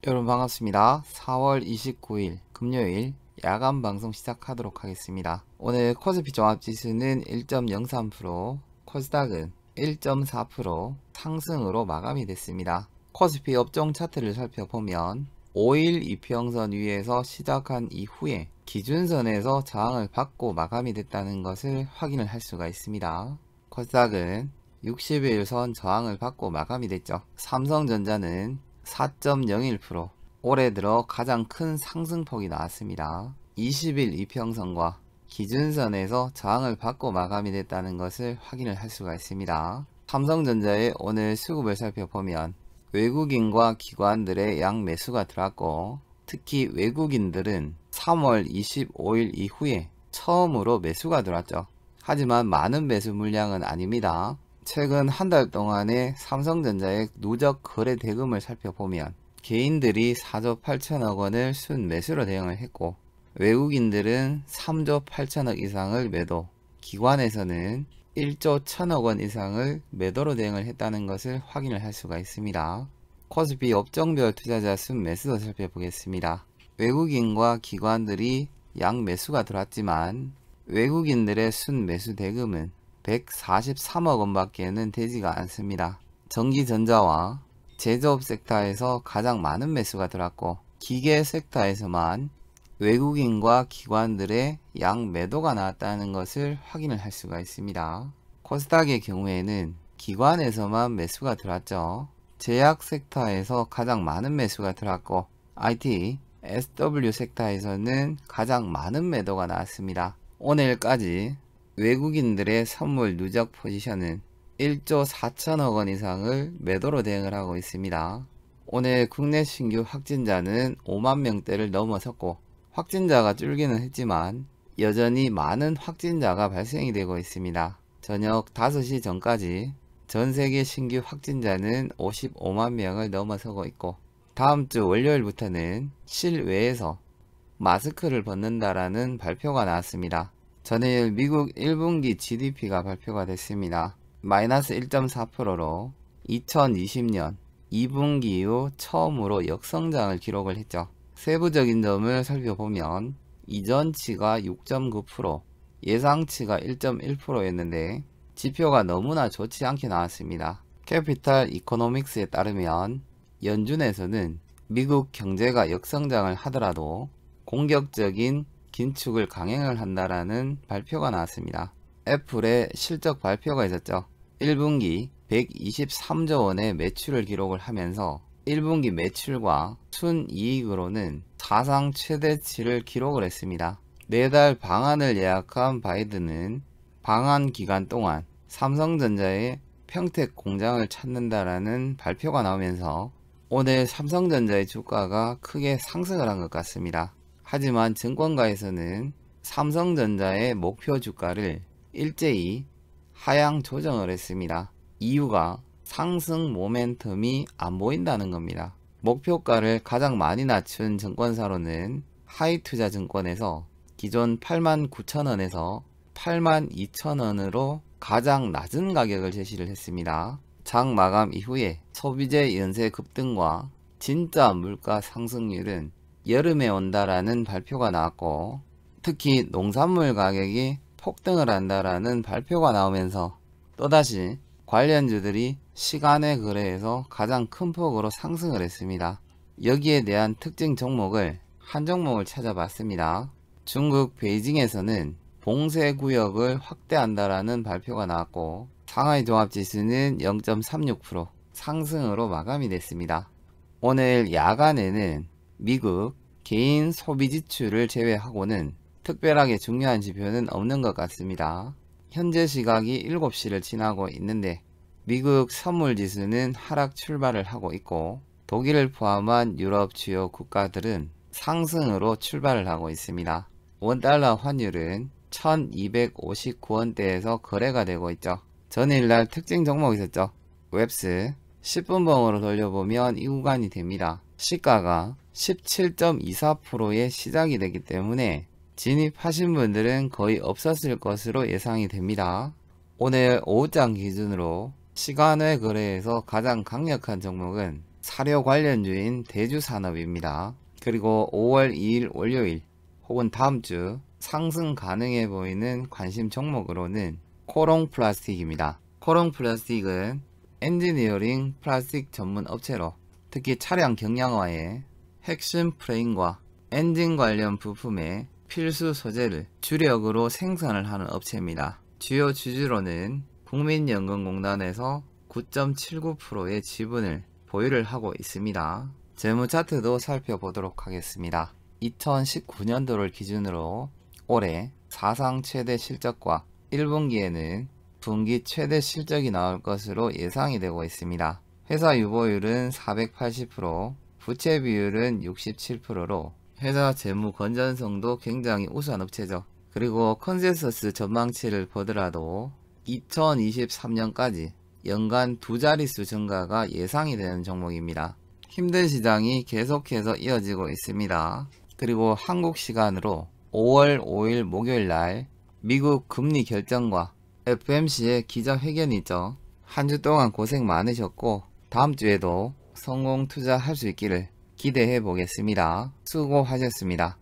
여러분 반갑습니다. 4월 29일 금요일 야간 방송 시작하도록 하겠습니다. 오늘 코스피 종합지수는 1.03%, 코스닥은 1.4% 상승으로 마감이 됐습니다. 코스피 업종 차트를 살펴보면 5일 이평선 위에서 시작한 이후에 기준선에서 저항을 받고 마감이 됐다는 것을 확인을 할 수가 있습니다. 코스닥은 60일선 저항을 받고 마감이 됐죠. 삼성전자는 4.01%, 올해 들어 가장 큰 상승폭이 나왔습니다. 20일 이평선과 기준선에서 저항을 받고 마감이 됐다는 것을 확인을 할 수가 있습니다. 삼성전자의 오늘 수급을 살펴보면 외국인과 기관들의 양 매수가 들어왔고, 특히 외국인들은 3월 25일 이후에 처음으로 매수가 들어왔죠. 하지만 많은 매수 물량은 아닙니다. 최근 한 달 동안의 삼성전자의 누적 거래 대금을 살펴보면 개인들이 4조 8천억 원을 순매수로 대응을 했고, 외국인들은 3조 8천억 이상을 매도, 기관에서는 1조 1천억 원 이상을 매도로 대응을 했다는 것을 확인을 할 수가 있습니다. 코스피 업종별 투자자 순매수도 살펴보겠습니다. 외국인과 기관들이 양 매수가 들어왔지만 외국인들의 순매수 대금은 143억 원밖에는 되지가 않습니다. 전기전자와 제조업 섹터에서 가장 많은 매수가 들어왔고, 기계 섹터에서만 외국인과 기관들의 양 매도가 나왔다는 것을 확인을 할 수가 있습니다. 코스닥의 경우에는 기관에서만 매수가 들어왔죠. 제약 섹터에서 가장 많은 매수가 들어왔고, IT, SW 섹터에서는 가장 많은 매도가 나왔습니다. 오늘까지 외국인들의 선물 누적 포지션은 1조 4천억 원 이상을 매도로 대응을 하고 있습니다. 오늘 국내 신규 확진자는 5만 명대를 넘어섰고, 확진자가 줄기는 했지만 여전히 많은 확진자가 발생이 되고 있습니다. 저녁 5시 전까지 전세계 신규 확진자는 55만 명을 넘어서고 있고, 다음주 월요일부터는 실외에서 마스크를 벗는다라는 발표가 나왔습니다. 전일 미국 1분기 GDP가 발표가 됐습니다. 마이너스 1.4%로 2020년 2분기 이후 처음으로 역성장을 기록을 했죠. 세부적인 점을 살펴보면 이전치가 6.9%, 예상치가 1.1%였는데 지표가 너무나 좋지 않게 나왔습니다. 캐피탈 이코노믹스에 따르면 연준에서는 미국 경제가 역성장을 하더라도 공격적인 긴축을 강행을 한다라는 발표가 나왔습니다. 애플의 실적 발표가 있었죠. 1분기 123조 원의 매출을 기록을 하면서 1분기 매출과 순이익으로는 사상 최대치를 기록을 했습니다. 4달 방한을 예약한 바이든은 방한 기간 동안 삼성전자의 평택 공장을 찾는다라는 발표가 나오면서 오늘 삼성전자의 주가가 크게 상승을 한 것 같습니다. 하지만 증권가에서는 삼성전자의 목표 주가를 일제히 하향 조정을 했습니다. 이유가 상승 모멘텀이 안 보인다는 겁니다. 목표가를 가장 많이 낮춘 증권사로는 하이투자증권에서 기존 89,000원에서 82,000원으로 가장 낮은 가격을 제시를 했습니다. 장 마감 이후에 소비재 연쇄 급등과 진짜 물가 상승률은 여름에 온다라는 발표가 나왔고, 특히 농산물 가격이 폭등을 한다라는 발표가 나오면서 또다시 관련주들이 시간의 거래에서 가장 큰 폭으로 상승을 했습니다. 여기에 대한 특징 종목을 한 종목을 찾아봤습니다. 중국 베이징에서는 봉쇄 구역을 확대한다라는 발표가 나왔고, 상하이 종합지수는 0.36% 상승으로 마감이 됐습니다. 오늘 야간에는 미국 개인 소비 지출을 제외하고는 특별하게 중요한 지표는 없는 것 같습니다. 현재 시각이 7시를 지나고 있는데 미국 선물 지수는 하락 출발을 하고 있고, 독일을 포함한 유럽 주요 국가들은 상승으로 출발을 하고 있습니다. 원달러 환율은 1259원대에서 거래가 되고 있죠. 전일날 특징 종목이 있었죠. 웹스 10분봉으로 돌려보면 이 구간이 됩니다. 시가가 17.24%에 시작이 되기 때문에 진입하신 분들은 거의 없었을 것으로 예상이 됩니다. 오늘 오후장 기준으로 시간외 거래에서 가장 강력한 종목은 사료 관련주인 대주산업입니다. 그리고 5월 2일 월요일 혹은 다음주 상승 가능해 보이는 관심 종목으로는 코롱 플라스틱입니다. 코롱 플라스틱은 엔지니어링 플라스틱 전문 업체로 특히 차량 경량화에 핵심 프레임과 엔진 관련 부품의 필수 소재를 주력으로 생산을 하는 업체입니다. 주요 주주로는 국민연금공단에서 9.79%의 지분을 보유를 하고 있습니다. 재무 차트도 살펴보도록 하겠습니다. 2019년도를 기준으로 올해 사상 최대 실적과 1분기에는 분기 최대 실적이 나올 것으로 예상이 되고 있습니다. 회사 유보율은 480%, 부채 비율은 67%로 회사 재무 건전성도 굉장히 우수한 업체죠. 그리고 컨센서스 전망치를 보더라도 2023년까지 연간 두 자릿수 증가가 예상이 되는 종목입니다. 힘든 시장이 계속해서 이어지고 있습니다. 그리고 한국 시간으로 5월 5일 목요일 날 미국 금리 결정과 FMC의 기자회견이 있죠. 한 주 동안 고생 많으셨고 다음 주에도 성공 투자할 수 있기를 기대해 보겠습니다. 수고하셨습니다.